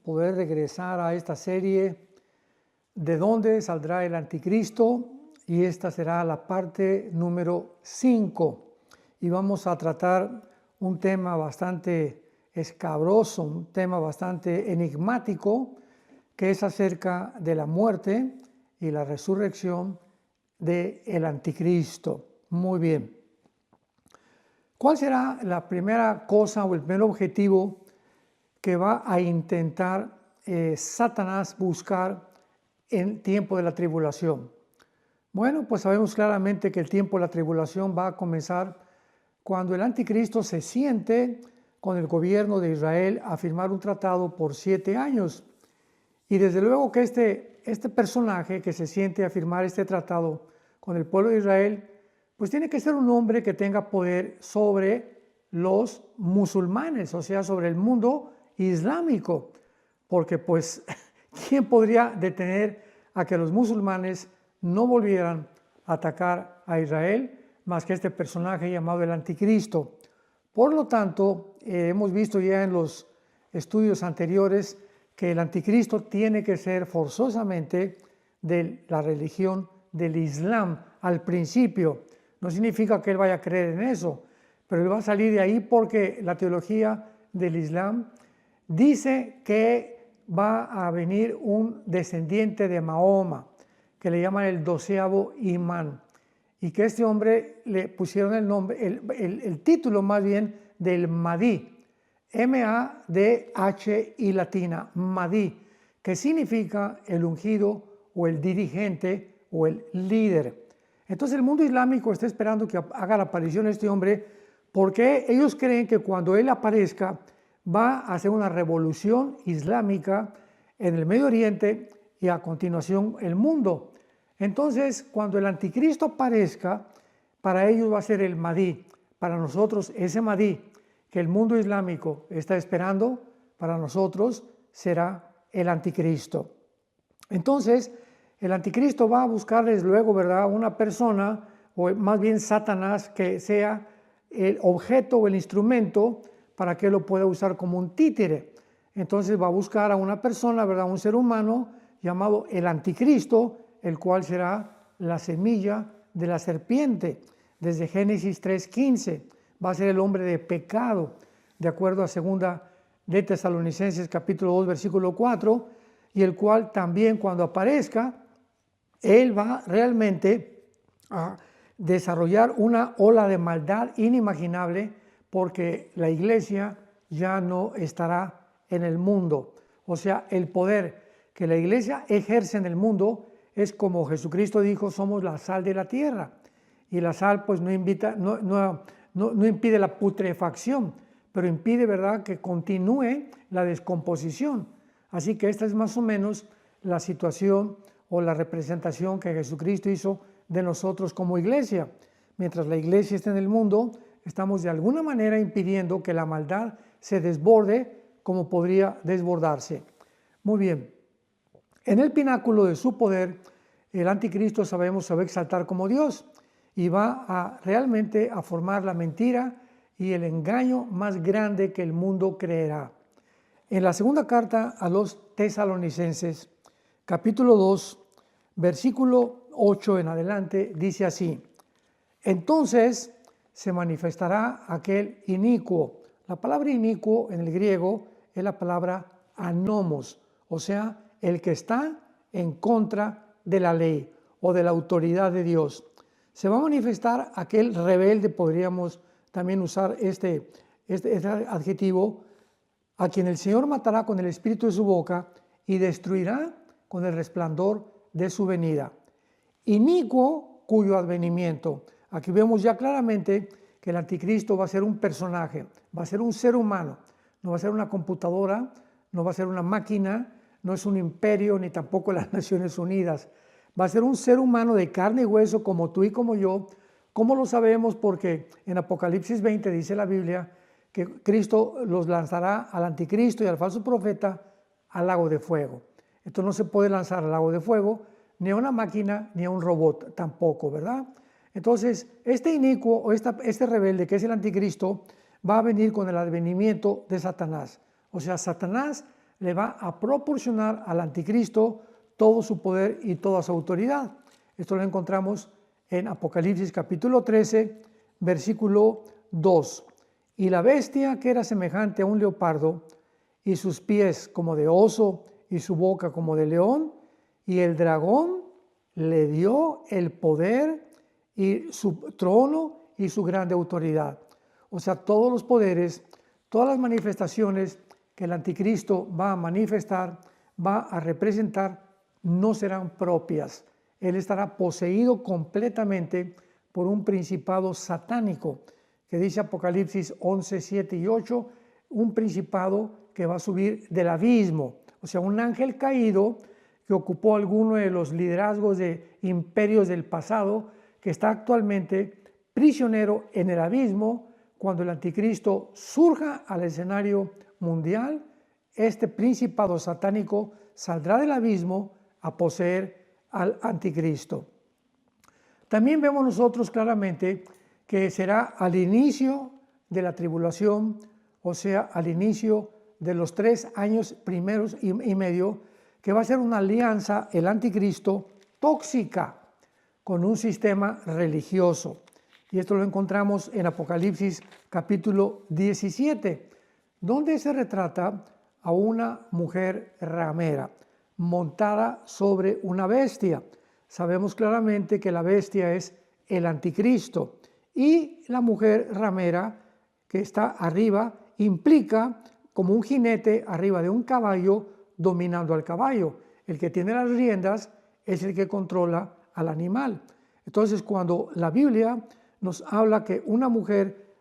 poder regresar a esta serie de dónde saldrá el anticristo, y esta será la parte número 5 y vamos a tratar un tema bastante escabroso, un tema bastante enigmático, que es acerca de la muerte y la resurrección del anticristo. Muy bien. ¿Cuál será la primera cosa o el primer objetivo que va a intentar Satanás buscar en tiempo de la tribulación? Bueno, pues sabemos claramente que el tiempo de la tribulación va a comenzar cuando el anticristo se siente con el gobierno de Israel a firmar un tratado por 7 años. Y desde luego que este personaje que se siente a firmar este tratado con el pueblo de Israel, pues tiene que ser un hombre que tenga poder sobre los musulmanes, o sea, sobre el mundo islámico, porque pues, ¿quién podría detener a que los musulmanes no volvieran a atacar a Israel más que este personaje llamado el anticristo? Por lo tanto, hemos visto ya en los estudios anteriores que el anticristo tiene que ser forzosamente de la religión del Islam al principio. No significa que él vaya a creer en eso, pero él va a salir de ahí porque la teología del Islam dice que va a venir un descendiente de Mahoma, que le llaman el 12º imán, y que este hombre le pusieron el nombre, el título más bien del Mahdi, M-A-D-H-I latina, Mahdi, que significa el ungido o el dirigente o el líder. Entonces el mundo islámico está esperando que haga la aparición este hombre porque ellos creen que cuando él aparezca va a hacer una revolución islámica en el Medio Oriente y a continuación el mundo. Entonces, cuando el anticristo aparezca, para ellos va a ser el Mahdi. Para nosotros, ese Mahdi que el mundo islámico está esperando, para nosotros será el anticristo. Entonces, el anticristo va a buscar desde luego, ¿verdad?, una persona, o más bien Satanás, que sea el objeto o el instrumento para que lo pueda usar como un títere. Entonces va a buscar a una persona, ¿verdad?, un ser humano llamado el anticristo, el cual será la semilla de la serpiente. Desde Génesis 3:15 va a ser el hombre de pecado, de acuerdo a 2 de Tesalonicenses capítulo 2 versículo 4, y el cual también cuando aparezca, él va realmente a desarrollar una ola de maldad inimaginable, porque la iglesia ya no estará en el mundo. O sea, el poder que la iglesia ejerce en el mundo es como Jesucristo dijo: somos la sal de la tierra, y la sal pues no impide la putrefacción, pero impide, ¿verdad?, que continúe la descomposición. Así que esta es más o menos la situación o la representación que Jesucristo hizo de nosotros como iglesia. Mientras la iglesia está en el mundo, estamos de alguna manera impidiendo que la maldad se desborde como podría desbordarse. Muy bien. En el pináculo de su poder, el anticristo, sabemos, se va a exaltar como Dios y va a realmente a formar la mentira y el engaño más grande que el mundo creerá. En la segunda carta a los tesalonicenses, capítulo 2, versículo 8 en adelante, dice así: entonces se manifestará aquel inicuo. La palabra inicuo en el griego es la palabra anomos, o sea, el que está en contra de la ley o de la autoridad de Dios. Se va a manifestar aquel rebelde, podríamos también usar este adjetivo, a quien el Señor matará con el espíritu de su boca y destruirá con el resplandor de su venida. Inicuo, cuyo advenimiento. Aquí vemos ya claramente que el anticristo va a ser un personaje, va a ser un ser humano, no va a ser una computadora, no va a ser una máquina, no es un imperio ni tampoco las Naciones Unidas. Va a ser un ser humano de carne y hueso como tú y como yo. ¿Cómo lo sabemos? Porque en Apocalipsis 20 dice la Biblia que Cristo los lanzará al anticristo y al falso profeta al lago de fuego. Esto no se puede lanzar al lago de fuego ni a una máquina ni a un robot tampoco, ¿verdad? Entonces, este inicuo o este rebelde que es el anticristo va a venir con el advenimiento de Satanás. O sea, Satanás le va a proporcionar al anticristo todo su poder y toda su autoridad. Esto lo encontramos en Apocalipsis capítulo 13, versículo 2. Y la bestia, que era semejante a un leopardo, y sus pies como de oso, y su boca como de león, y el dragón le dio el poder y su trono y su grande autoridad. O sea, todos los poderes, todas las manifestaciones que el anticristo va a manifestar, va a representar, no serán propias. Él estará poseído completamente por un principado satánico, que dice Apocalipsis 11, 7 y 8, un principado que va a subir del abismo, o sea, un ángel caído que ocupó alguno de los liderazgos de imperios del pasado, que está actualmente prisionero en el abismo. Cuando el anticristo surja al escenario mundial, este principado satánico saldrá del abismo a poseer al anticristo. También vemos nosotros claramente que será al inicio de la tribulación, o sea, al inicio de los 3 años primeros y medio, que va a ser una alianza, el anticristo, tóxica, con un sistema religioso. Y esto lo encontramos en Apocalipsis capítulo 17, donde se retrata a una mujer ramera montada sobre una bestia. Sabemos claramente que la bestia es el anticristo y la mujer ramera que está arriba implica como un jinete arriba de un caballo dominando al caballo. El que tiene las riendas es el que controla al animal. Entonces, cuando la Biblia nos habla que una mujer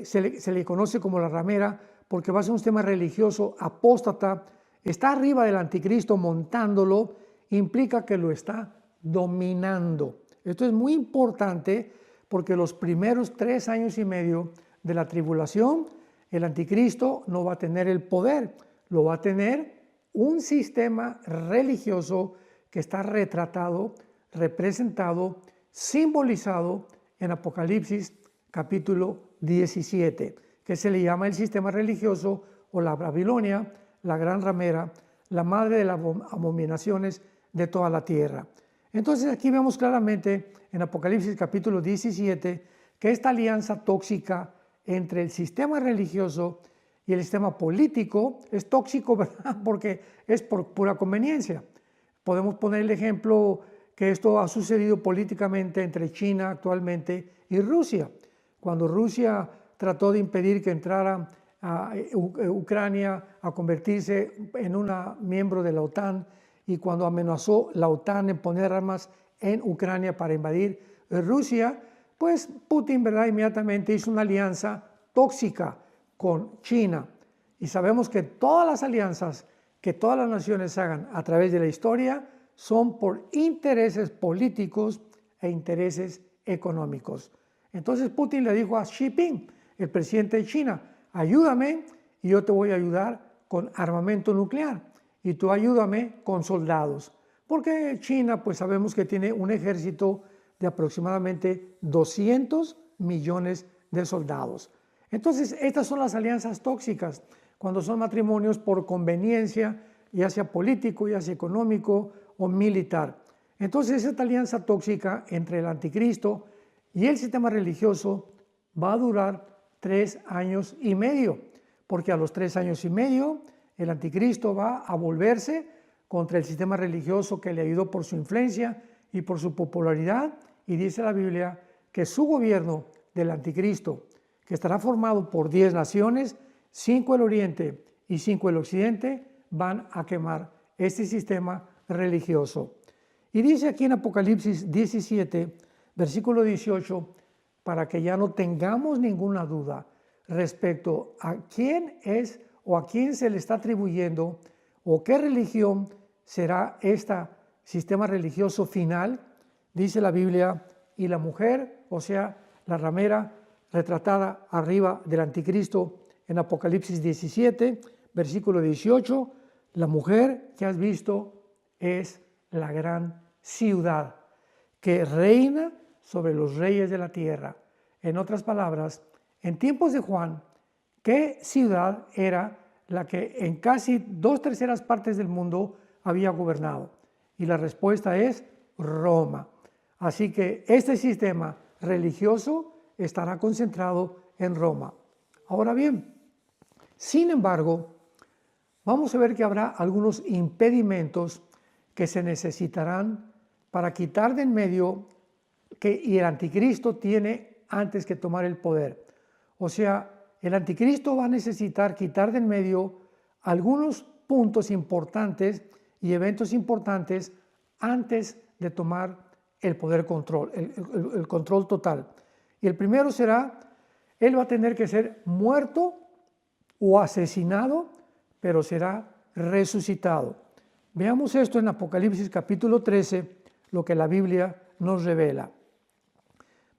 se le conoce como la ramera porque va a ser un sistema religioso apóstata, está arriba del anticristo montándolo, implica que lo está dominando. Esto es muy importante porque los primeros 3 años y medio de la tribulación, el anticristo no va a tener el poder, lo va a tener un sistema religioso que está retratado, representado, simbolizado en Apocalipsis capítulo 17, que se le llama el sistema religioso o la Babilonia, la gran ramera, la madre de las abominaciones de toda la tierra. Entonces aquí vemos claramente en Apocalipsis capítulo 17 que esta alianza tóxica entre el sistema religioso y el sistema político es tóxico, ¿verdad? Porque es por pura conveniencia. Podemos poner el ejemplo que esto ha sucedido políticamente entre China actualmente y Rusia. Cuando Rusia trató de impedir que entrara a Ucrania a convertirse en una miembro de la OTAN, y cuando amenazó la OTAN en poner armas en Ucrania para invadir Rusia, pues Putin, ¿verdad?, inmediatamente hizo una alianza tóxica con China. Y sabemos que todas las alianzas que todas las naciones hagan a través de la historia son por intereses políticos e intereses económicos. Entonces Putin le dijo a Xi Jinping, el presidente de China, ayúdame y yo te voy a ayudar con armamento nuclear y tú ayúdame con soldados. Porque China, pues sabemos que tiene un ejército de aproximadamente 200 millones de soldados. Entonces, estas son las alianzas tóxicas, cuando son matrimonios por conveniencia, ya sea político, ya sea económico o militar. Entonces, esta alianza tóxica entre el anticristo y el sistema religioso va a durar 3 años y medio, porque a los 3 años y medio el anticristo va a volverse contra el sistema religioso que le ayudó por su influencia y por su popularidad, y dice la Biblia que su gobierno del anticristo, que estará formado por 10 naciones, 5 el oriente y 5 el occidente, van a quemar este sistema religioso. Y dice aquí en Apocalipsis 17, versículo 18, para que ya no tengamos ninguna duda respecto a quién es o a quién se le está atribuyendo o qué religión será este sistema religioso final, dice la Biblia, y la mujer, o sea, la ramera retratada arriba del anticristo en Apocalipsis 17, versículo 18, la mujer que has visto es la gran ciudad que reina sobre los reyes de la tierra. En otras palabras, en tiempos de Juan, ¿qué ciudad era la que en casi 2/3 partes del mundo había gobernado? Y la respuesta es Roma. Así que este sistema religioso estará concentrado en Roma. Ahora bien, sin embargo, vamos a ver que habrá algunos impedimentos que se necesitarán para quitar de en medio y el anticristo tiene antes que tomar el poder. O sea, el anticristo va a necesitar quitar de en medio algunos puntos importantes y eventos importantes antes de tomar el poder control, el control total. Y el primero será, él va a tener que ser muerto o asesinado, pero será resucitado. Veamos esto en Apocalipsis capítulo 13, lo que la Biblia nos revela.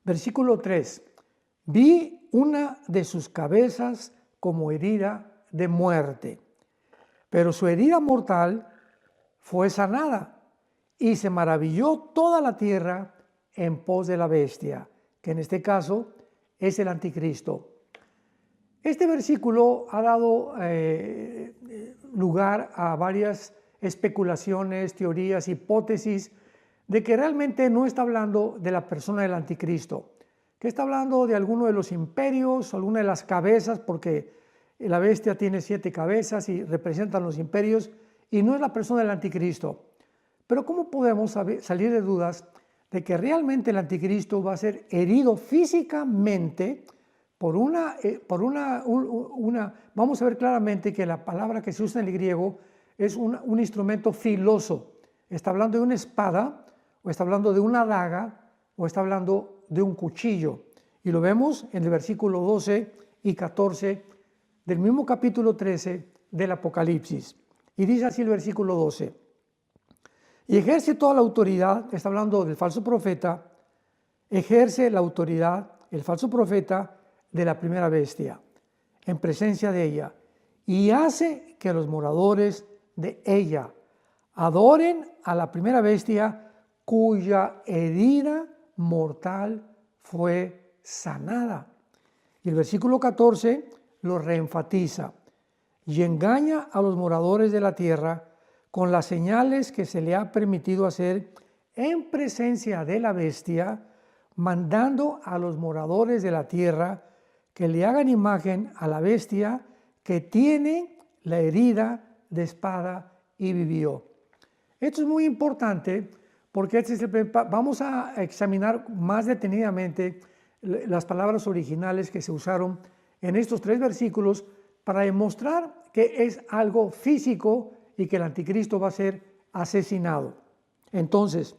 Versículo 3. Vi una de sus cabezas como herida de muerte, pero su herida mortal fue sanada, y se maravilló toda la tierra en pos de la bestia, que en este caso es el anticristo. Este versículo ha dado lugar a varias especulaciones, teorías, hipótesis de que realmente no está hablando de la persona del anticristo, que está hablando de alguno de los imperios, alguna de las cabezas, porque la bestia tiene 7 cabezas y representan los imperios, y no es la persona del anticristo. Pero ¿cómo podemos salir de dudas de que realmente el anticristo va a ser herido físicamente por vamos a ver claramente que la palabra que se usa en el griego es un instrumento filoso? Está hablando de una espada, o está hablando de una daga, o está hablando de un cuchillo. Y lo vemos en el versículo 12 y 14 del mismo capítulo 13 del Apocalipsis. Y dice así el versículo 12. Y ejerce toda la autoridad, está hablando del falso profeta, ejerce la autoridad, el falso profeta, de la primera bestia, en presencia de ella, y hace que los moradores de ella adoren a la primera bestia cuya herida mortal fue sanada. Y el versículo 14 lo reenfatiza, y engaña a los moradores de la tierra con las señales que se le ha permitido hacer en presencia de la bestia, mandando a los moradores de la tierra que le hagan imagen a la bestia que tiene la herida de espada y vivió. Esto es muy importante porque vamos a examinar más detenidamente las palabras originales que se usaron en estos 3 versículos para demostrar que es algo físico y que el anticristo va a ser asesinado. Entonces,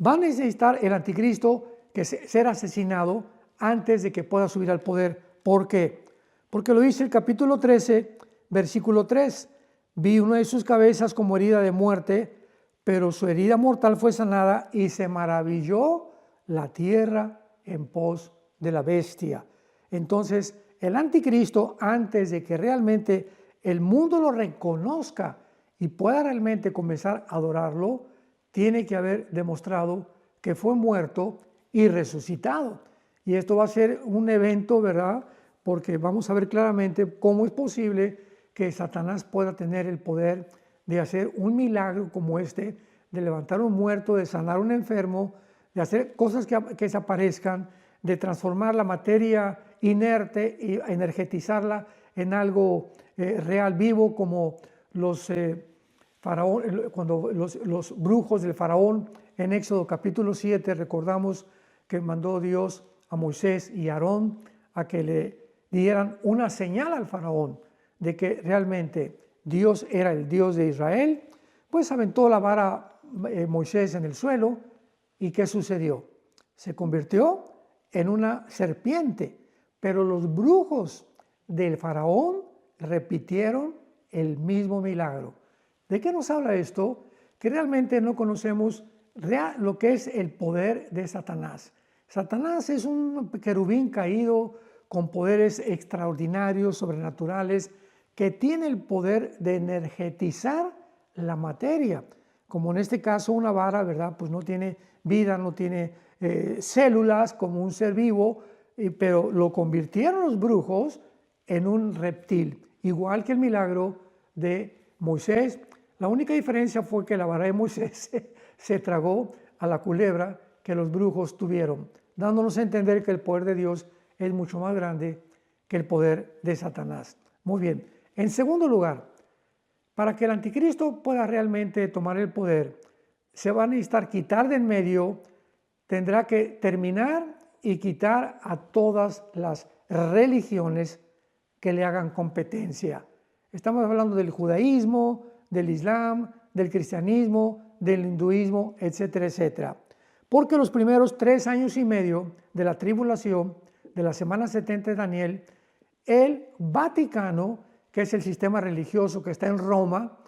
va a necesitar el anticristo que ser asesinado antes de que pueda subir al poder. ¿Por qué? Porque lo dice el capítulo 13, versículo 3. Vi una de sus cabezas como herida de muerte, pero su herida mortal fue sanada y se maravilló la tierra en pos de la bestia. Entonces, el anticristo, antes de que realmente el mundo lo reconozca y pueda realmente comenzar a adorarlo, tiene que haber demostrado que fue muerto y resucitado. Y esto va a ser un evento, ¿verdad? Porque vamos a ver claramente cómo es posible que Satanás pueda tener el poder de hacer un milagro como este, de levantar un muerto, de sanar un enfermo, de hacer cosas que desaparezcan, de transformar la materia inerte y energetizarla en algo real, vivo, como cuando los brujos del faraón en Éxodo capítulo 7, recordamos que mandó Dios a Moisés y a Aarón a que le dieran una señal al faraón de que realmente Dios era el Dios de Israel. Pues aventó la vara Moisés en el suelo, y ¿qué sucedió? Se convirtió en una serpiente, pero los brujos del faraón repitieron el mismo milagro. ¿De qué nos habla esto? Que realmente no conocemos lo que es el poder de Satanás. Satanás es un querubín caído con poderes extraordinarios, sobrenaturales, que tiene el poder de energetizar la materia. Como en este caso una vara, ¿verdad? Pues no tiene vida, no tiene células como un ser vivo, pero lo convirtieron los brujos en un reptil. igual que el milagro de Moisés. La única diferencia fue que la vara de Moisés se tragó a la culebra que los brujos tuvieron, dándonos a entender que el poder de Dios es mucho más grande que el poder de Satanás. Muy bien. En segundo lugar, para que el anticristo pueda realmente tomar el poder, se va a necesitar quitar de en medio, tendrá que terminar y quitar a todas las religiones que le hagan competencia. Estamos hablando del judaísmo, del islam, del cristianismo, del hinduismo, etcétera, etcétera. Porque los primeros 3 años y medio de la tribulación, de la semana 70 de Daniel, el Vaticano, que es el sistema religioso que está en Roma,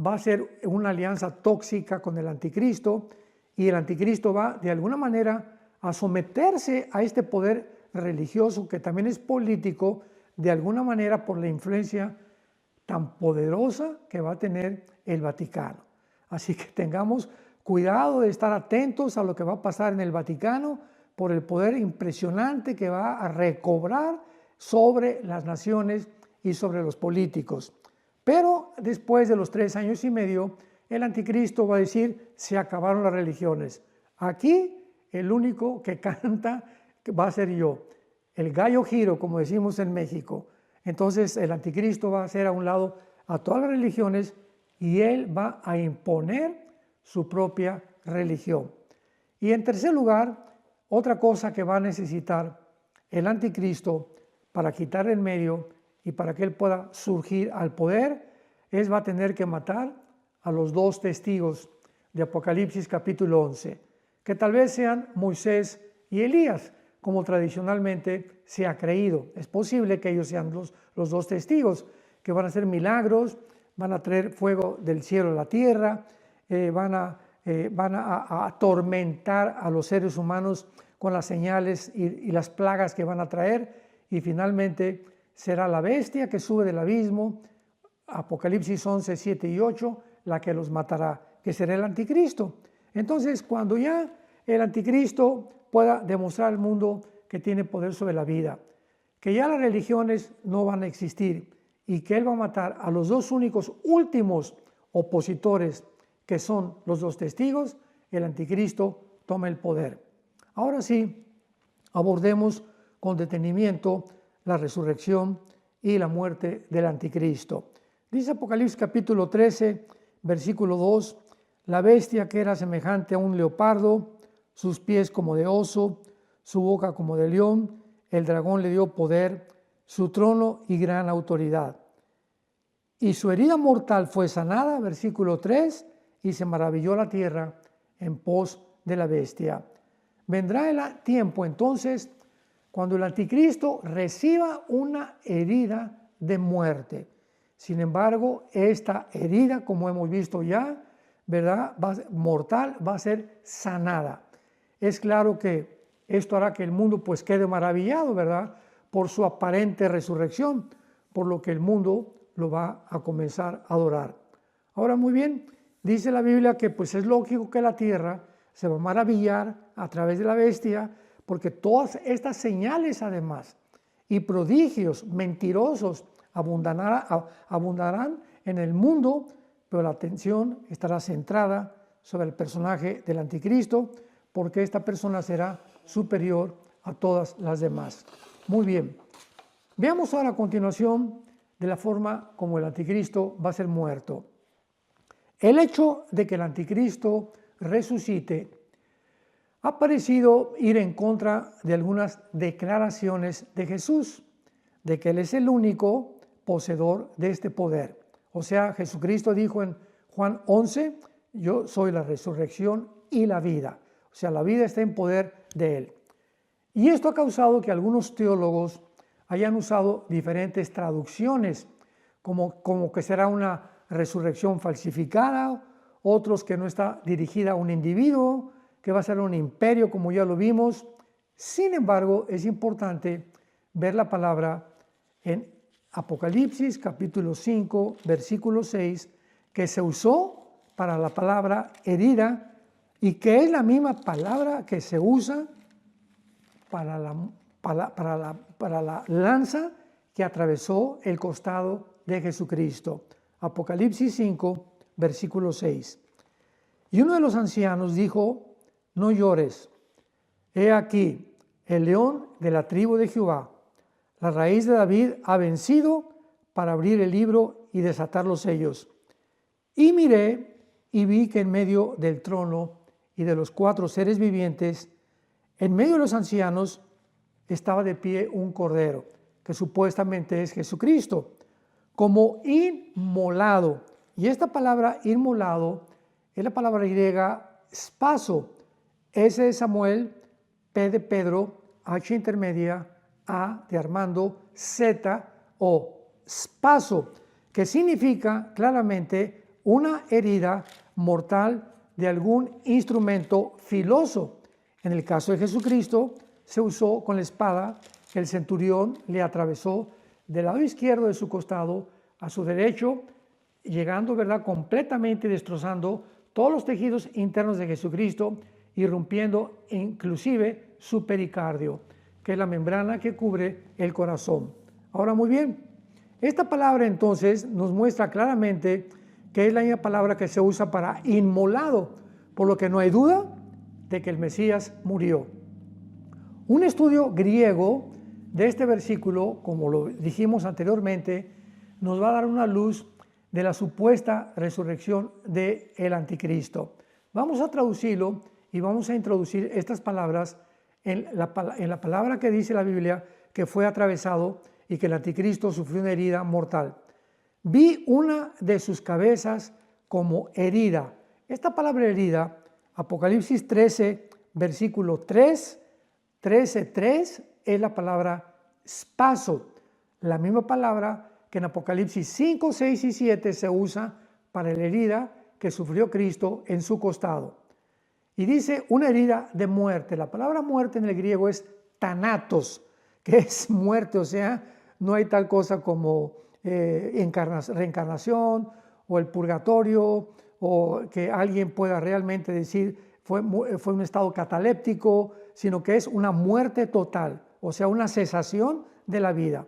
va a ser una alianza tóxica con el anticristo, y el anticristo va de alguna manera a someterse a este poder religioso que también es político, de alguna manera por la influencia tan poderosa que va a tener el Vaticano. Así que tengamos cuidado de estar atentos a lo que va a pasar en el Vaticano por el poder impresionante que va a recobrar sobre las naciones y sobre los políticos. Pero después de los 3 años y medio, el anticristo va a decir, se acabaron las religiones. Aquí el único que canta va a ser yo, el gallo giro, como decimos en México. Entonces el anticristo va a hacer a un lado a todas las religiones y él va a imponer su propia religión. Y en tercer lugar, otra cosa que va a necesitar el anticristo para quitar en medio y para que él pueda surgir al poder, va a tener que matar a los 2 testigos de Apocalipsis capítulo 11, que tal vez sean Moisés y Elías, como tradicionalmente se ha creído. Es posible que ellos sean los 2 testigos, que van a hacer milagros, van a traer fuego del cielo a la tierra, van a atormentar a los seres humanos con las señales y las plagas que van a traer, y finalmente será la bestia que sube del abismo, Apocalipsis 11, 7 y 8, la que los matará, que será el anticristo. Entonces, cuando ya el anticristo pueda demostrar al mundo que tiene poder sobre la vida, que ya las religiones no van a existir y que él va a matar a los 2 únicos últimos opositores, que son los 2 testigos, el anticristo toma el poder. Ahora sí, abordemos con detenimiento la resurrección y la muerte del anticristo. Dice Apocalipsis capítulo 13, versículo 2, la bestia que era semejante a un leopardo, sus pies como de oso, su boca como de león, el dragón le dio poder, su trono y gran autoridad. Y su herida mortal fue sanada, versículo 3, y se maravilló la tierra en pos de la bestia. Vendrá el tiempo entonces cuando el anticristo reciba una herida de muerte. Sin embargo, esta herida, como hemos visto ya, ¿verdad?, mortal, va a ser sanada. Es claro que esto hará que el mundo pues quede maravillado, ¿verdad?, por su aparente resurrección, por lo que el mundo lo va a comenzar a adorar. Ahora, muy bien, dice la Biblia que pues es lógico que la tierra se va a maravillar a través de la bestia, porque todas estas señales además y prodigios mentirosos abundarán en el mundo, pero la atención estará centrada sobre el personaje del anticristo, porque esta persona será superior a todas las demás. Muy bien, veamos ahora a continuación de la forma como el anticristo va a ser muerto. El hecho de que el anticristo resucite ha parecido ir en contra de algunas declaraciones de Jesús, de que Él es el único poseedor de este poder. O sea, Jesucristo dijo en Juan 11, yo soy la resurrección y la vida. O sea, la vida está en poder de Él. Y esto ha causado que algunos teólogos hayan usado diferentes traducciones, como que será una resurrección falsificada, otros que no está dirigida a un individuo, que va a ser un imperio, como ya lo vimos. Sin embargo, es importante ver la palabra en Apocalipsis capítulo 5, versículo 6, que se usó para la palabra herida y que es la misma palabra que se usa para la lanza que atravesó el costado de Jesucristo. Apocalipsis 5, versículo 6. Y uno de los ancianos dijo: no llores. He aquí, el león de la tribu de Jehová, la raíz de David, ha vencido para abrir el libro y desatar los sellos. Y miré y vi que en medio del trono y de los 4 seres vivientes, en medio de los ancianos, estaba de pie un cordero, que supuestamente es Jesucristo, como inmolado. Y esta palabra inmolado es la palabra griega spaso. S de Samuel, P de Pedro, H intermedia, A de Armando, Z o spaso, que significa claramente una herida mortal de algún instrumento filoso. En el caso de Jesucristo, se usó con la espada que el centurión le atravesó del lado izquierdo de su costado a su derecho, llegando, ¿verdad?, completamente destrozando todos los tejidos internos de Jesucristo, irrumpiendo inclusive su pericardio, que es la membrana que cubre el corazón. Ahora, muy bien, esta palabra entonces nos muestra claramente que es la misma palabra que se usa para inmolado, por lo que no hay duda de que el Mesías murió. Un estudio griego de este versículo, como lo dijimos anteriormente, nos va a dar una luz de la supuesta resurrección del anticristo. Vamos a traducirlo y vamos a introducir estas palabras en la palabra que dice la Biblia que fue atravesado y que el anticristo sufrió una herida mortal. Vi una de sus cabezas como herida. Esta palabra herida, Apocalipsis 13, versículo 3, 13:3, es la palabra spaso, la misma palabra que en Apocalipsis 5, 6 y 7 se usa para la herida que sufrió Cristo en su costado. Y dice una herida de muerte. La palabra muerte en el griego es thanatos, que es muerte, o sea, no hay tal cosa como reencarnación o el purgatorio, o que alguien pueda realmente decir fue un estado cataléptico, sino que es una muerte total, o sea, una cesación de la vida.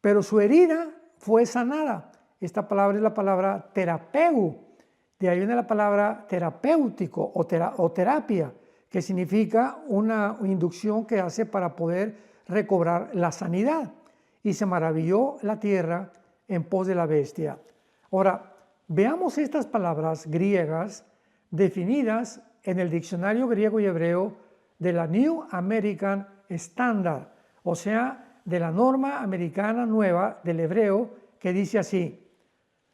Pero su herida fue sanada. Esta palabra es la palabra terapeu. De ahí viene la palabra terapéutico o terapia, que significa una inducción que hace para poder recobrar la sanidad. Y se maravilló la tierra en pos de la bestia. Ahora, veamos estas palabras griegas definidas en el diccionario griego y hebreo de la New American Standard, o sea, de la norma americana nueva del hebreo, que dice así.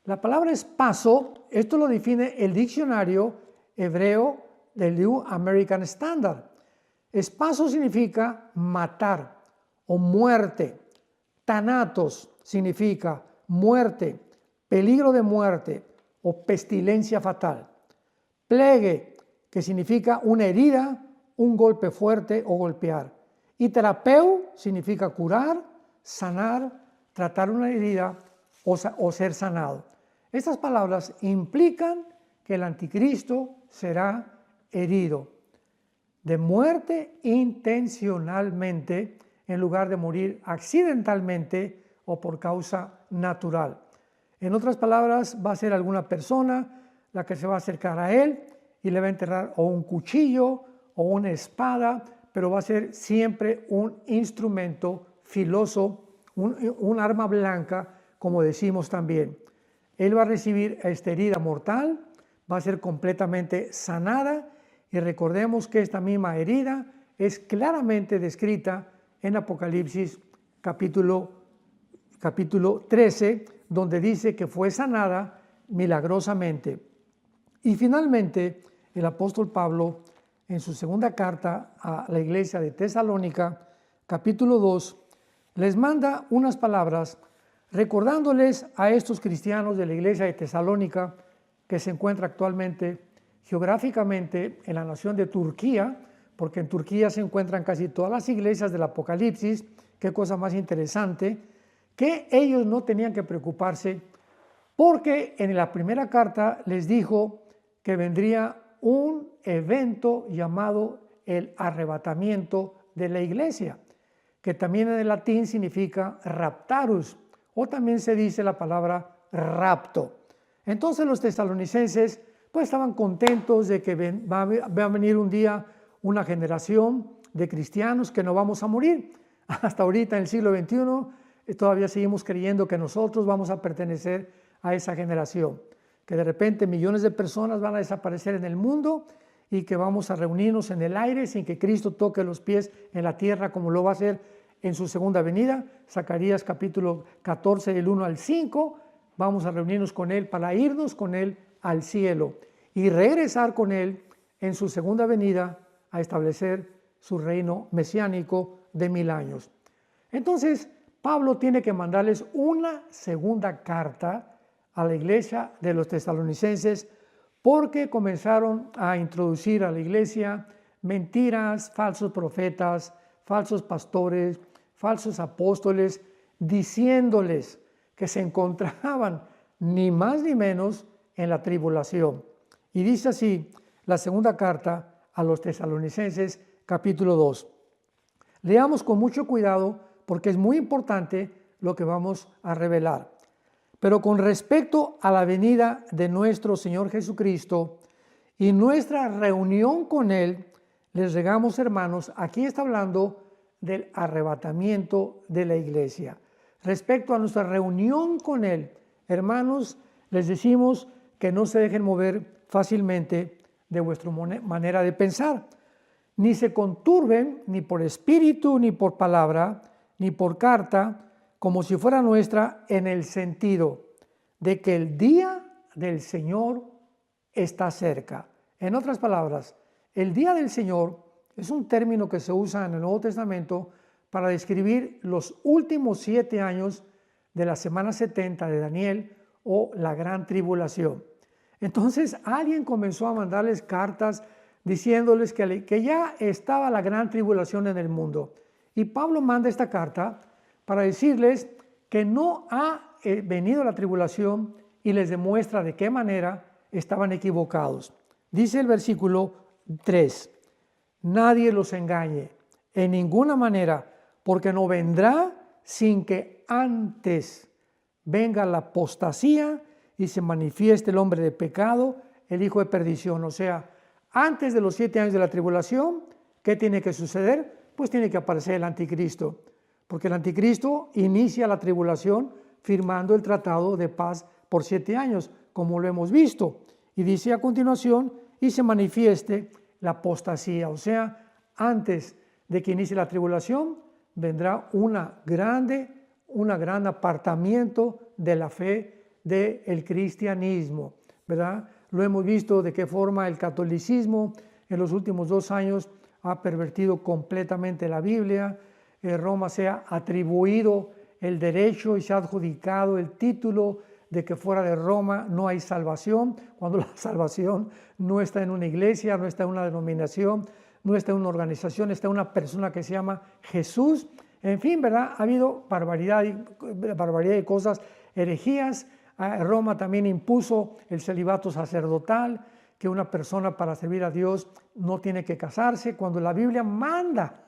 La palabra espaso, esto lo define el diccionario hebreo del New American Standard. Espaso significa matar o muerte. Thanatos significa muerte, peligro de muerte o pestilencia fatal. Plegue, que significa una herida, un golpe fuerte o golpear. Y terapeu significa curar, sanar, tratar una herida o ser sanado. Estas palabras implican que el anticristo será herido de muerte intencionalmente en lugar de morir accidentalmente o por causa natural. En otras palabras, va a ser alguna persona la que se va a acercar a él y le va a enterrar o un cuchillo o una espada, pero va a ser siempre un instrumento filoso, un arma blanca, como decimos también. Él va a recibir esta herida mortal, va a ser completamente sanada, y recordemos que esta misma herida es claramente descrita en Apocalipsis capítulo 13, donde dice que fue sanada milagrosamente. Y finalmente, el apóstol Pablo, en su segunda carta a la iglesia de Tesalónica, capítulo 2, les manda unas palabras recordándoles a estos cristianos de la iglesia de Tesalónica, que se encuentra actualmente geográficamente en la nación de Turquía, porque en Turquía se encuentran casi todas las iglesias del Apocalipsis. Qué cosa más interesante, que ellos no tenían que preocuparse, porque en la primera carta les dijo que vendría un evento llamado el arrebatamiento de la iglesia, que también en el latín significa raptarus, o también se dice la palabra rapto. Entonces los tesalonicenses pues estaban contentos de que va a venir un día una generación de cristianos que no vamos a morir. Hasta ahorita en el siglo XXI todavía seguimos creyendo que nosotros vamos a pertenecer a esa generación, que de repente millones de personas van a desaparecer en el mundo y que vamos a reunirnos en el aire sin que Cristo toque los pies en la tierra como lo va a hacer en su segunda venida. Zacarías capítulo 14 del 1 al 5, vamos a reunirnos con Él para irnos con Él al cielo y regresar con Él en su segunda venida a establecer su reino mesiánico de 1000 años. Entonces, Pablo tiene que mandarles una segunda carta a la iglesia de los tesalonicenses porque comenzaron a introducir a la iglesia mentiras, falsos profetas, falsos pastores, falsos apóstoles, diciéndoles que se encontraban ni más ni menos en la tribulación. Y dice así la segunda carta a los tesalonicenses, capítulo 2. Leamos con mucho cuidado porque es muy importante lo que vamos a revelar. Pero con respecto a la venida de nuestro Señor Jesucristo y nuestra reunión con Él, les rogamos, hermanos, aquí está hablando del arrebatamiento de la iglesia. Respecto a nuestra reunión con Él, hermanos, les decimos que no se dejen mover fácilmente de vuestra manera de pensar, ni se conturben ni por espíritu, ni por palabra, ni por carta, como si fuera nuestra, en el sentido de que el día del Señor está cerca. En otras palabras, el día del Señor es un término que se usa en el Nuevo Testamento para describir los últimos 7 años de la semana 70 de Daniel o la gran tribulación. Entonces alguien comenzó a mandarles cartas diciéndoles que ya estaba la gran tribulación en el mundo. Y Pablo manda esta carta para decirles que no ha venido la tribulación y les demuestra de qué manera estaban equivocados. Dice el versículo 3, nadie los engañe en ninguna manera, porque no vendrá sin que antes venga la apostasía y se manifieste el hombre de pecado, el hijo de perdición. O sea, antes de los 7 años de la tribulación, ¿qué tiene que suceder? Pues tiene que aparecer el anticristo, porque el anticristo inicia la tribulación firmando el tratado de paz por 7 años, como lo hemos visto. Y dice a continuación, y se manifieste la apostasía. O sea, antes de que inicie la tribulación, vendrá un gran apartamiento de la fe del cristianismo, ¿verdad? Lo hemos visto de qué forma el catolicismo en los últimos 2 años ha pervertido completamente la Biblia. Roma se ha atribuido el derecho y se ha adjudicado el título de que fuera de Roma no hay salvación, cuando la salvación no está en una iglesia, no está en una denominación, no está en una organización, está en una persona que se llama Jesús. En fin, ¿verdad? Ha habido barbaridad de cosas, herejías. Roma también impuso el celibato sacerdotal, que una persona para servir a Dios no tiene que casarse, cuando la Biblia manda.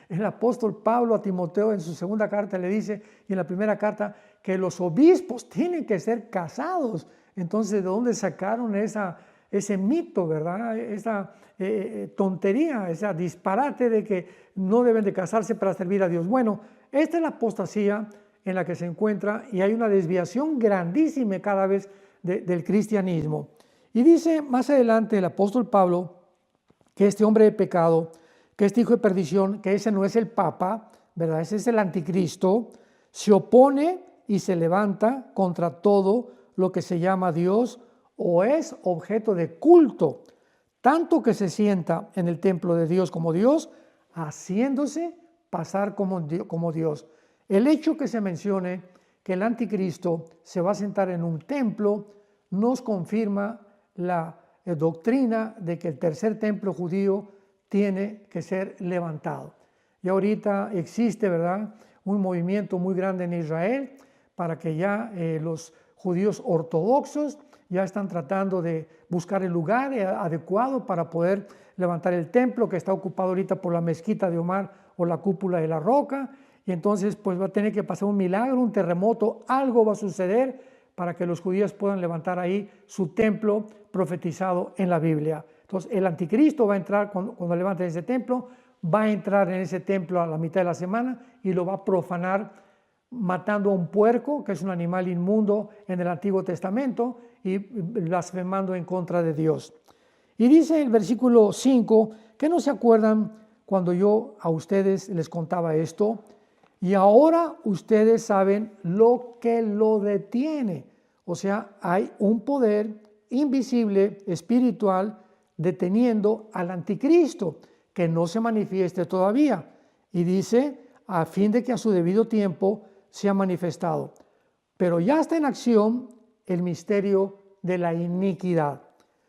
El apóstol Pablo a Timoteo en su segunda carta le dice, y en la primera carta, que los obispos tienen que ser casados. Entonces, ¿de dónde sacaron ese mito, verdad? Esa tontería, ese disparate de que no deben de casarse para servir a Dios. Bueno, esta es la apostasía en la que se encuentra y hay una desviación grandísima cada vez del cristianismo. Y dice más adelante el apóstol Pablo que este hombre de pecado, que este hijo de perdición, que ese no es el Papa, ¿verdad? Ese es el anticristo, se opone y se levanta contra todo lo que se llama Dios o es objeto de culto, tanto que se sienta en el templo de Dios como Dios, haciéndose pasar como Dios. El hecho que se mencione que el anticristo se va a sentar en un templo nos confirma la doctrina de que el tercer templo judío tiene que ser levantado. Y ahorita existe, ¿verdad?, un movimiento muy grande en Israel para que ya los judíos ortodoxos ya están tratando de buscar el lugar adecuado para poder levantar el templo que está ocupado ahorita por la mezquita de Omar o la cúpula de la Roca, y entonces pues va a tener que pasar un milagro, un terremoto, algo va a suceder para que los judíos puedan levantar ahí su templo profetizado en la Biblia. Entonces el anticristo va a entrar cuando levanten ese templo, va a entrar en ese templo a la mitad de la semana y lo va a profanar matando a un puerco, que es un animal inmundo en el Antiguo Testamento, y blasfemando en contra de Dios. Y dice el versículo 5, que no se acuerdan cuando yo a ustedes les contaba esto, y ahora ustedes saben lo que lo detiene. O sea, hay un poder invisible, espiritual, deteniendo al anticristo, que no se manifieste todavía. Y dice, a fin de que a su debido tiempo sea manifestado. Pero ya está en acción el misterio de la iniquidad.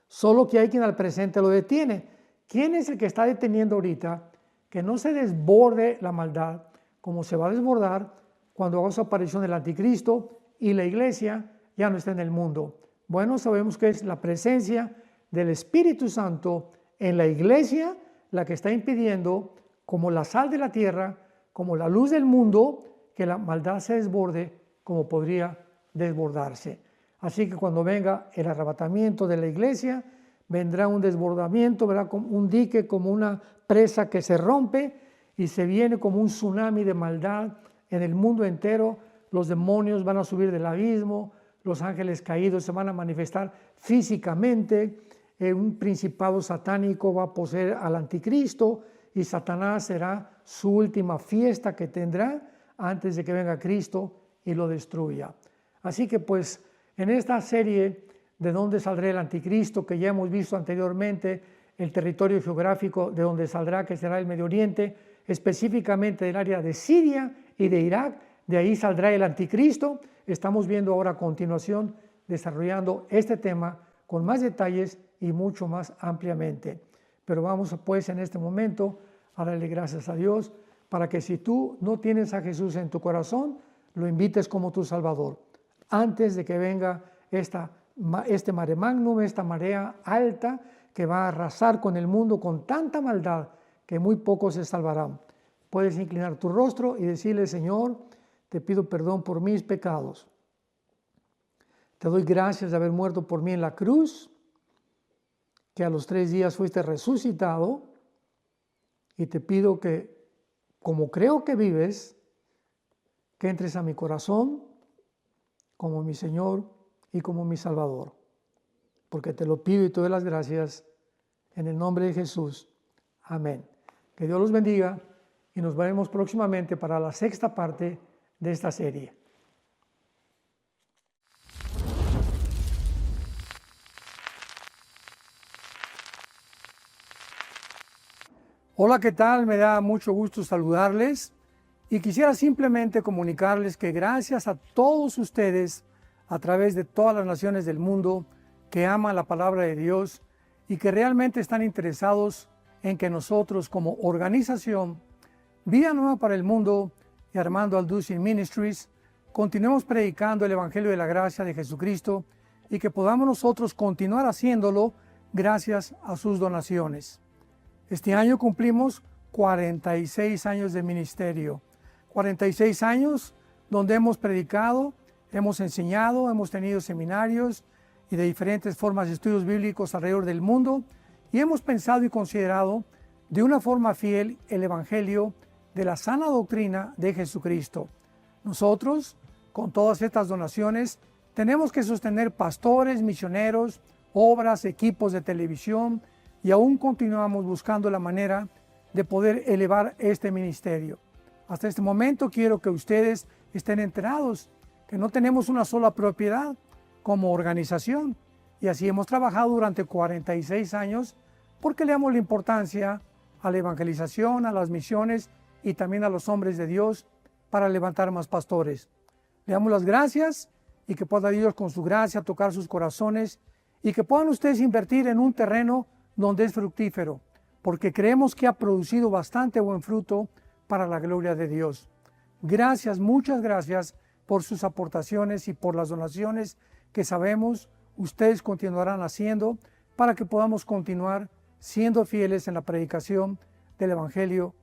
Solo que hay quien al presente lo detiene. ¿Quién es el que está deteniendo ahorita que no se desborde la maldad, como se va a desbordar cuando haga su aparición el anticristo y la iglesia ya no está en el mundo? Bueno, sabemos que es la presencia del Espíritu Santo en la iglesia la que está impidiendo, como la sal de la tierra, como la luz del mundo, que la maldad se desborde como podría desbordarse. Así que cuando venga el arrebatamiento de la iglesia, vendrá un desbordamiento, verá como un dique, como una presa que se rompe y se viene como un tsunami de maldad en el mundo entero. Los demonios van a subir del abismo, los ángeles caídos se van a manifestar físicamente, un principado satánico va a poseer al anticristo y Satanás será su última fiesta que tendrá antes de que venga Cristo y lo destruya. Así que pues en esta serie de dónde saldrá el anticristo, que ya hemos visto anteriormente, el territorio geográfico de donde saldrá, que será el Medio Oriente, específicamente del área de Siria y de Irak, de ahí saldrá el anticristo. Estamos viendo ahora a continuación, desarrollando este tema con más detalles y mucho más ampliamente. Pero vamos pues en este momento a darle gracias a Dios para que si tú no tienes a Jesús en tu corazón, lo invites como tu Salvador. Antes de que venga este mare magnum, esta marea alta que va a arrasar con el mundo con tanta maldad que muy pocos se salvarán. Puedes inclinar tu rostro y decirle: Señor, te pido perdón por mis pecados. Te doy gracias de haber muerto por mí en la cruz, que a los 3 días fuiste resucitado, y te pido que, como creo que vives, que entres a mi corazón como mi Señor y como mi Salvador. Porque te lo pido y te doy las gracias en el nombre de Jesús. Amén. Que Dios los bendiga y nos veremos próximamente para la 6ª parte de esta serie. Hola, ¿qué tal? Me da mucho gusto saludarles y quisiera simplemente comunicarles que gracias a todos ustedes a través de todas las naciones del mundo que aman la palabra de Dios y que realmente están interesados en que nosotros como organización Vida Nueva para el Mundo y Armando Alducin Ministries continuemos predicando el Evangelio de la Gracia de Jesucristo y que podamos nosotros continuar haciéndolo gracias a sus donaciones. Este año cumplimos 46 años de ministerio, 46 años donde hemos predicado, hemos enseñado, hemos tenido seminarios y de diferentes formas de estudios bíblicos alrededor del mundo y hemos pensado y considerado de una forma fiel el Evangelio de la sana doctrina de Jesucristo. Nosotros, con todas estas donaciones, tenemos que sostener pastores, misioneros, obras, equipos de televisión y aún continuamos buscando la manera de poder elevar este ministerio. Hasta este momento quiero que ustedes estén enterados que no tenemos una sola propiedad como organización y así hemos trabajado durante 46 años porque le damos la importancia a la evangelización, a las misiones y también a los hombres de Dios para levantar más pastores. Le damos las gracias y que pueda Dios con su gracia tocar sus corazones y que puedan ustedes invertir en un terreno donde es fructífero, porque creemos que ha producido bastante buen fruto para la gloria de Dios. Gracias, muchas gracias por sus aportaciones y por las donaciones que sabemos ustedes continuarán haciendo para que podamos continuar siendo fieles en la predicación del Evangelio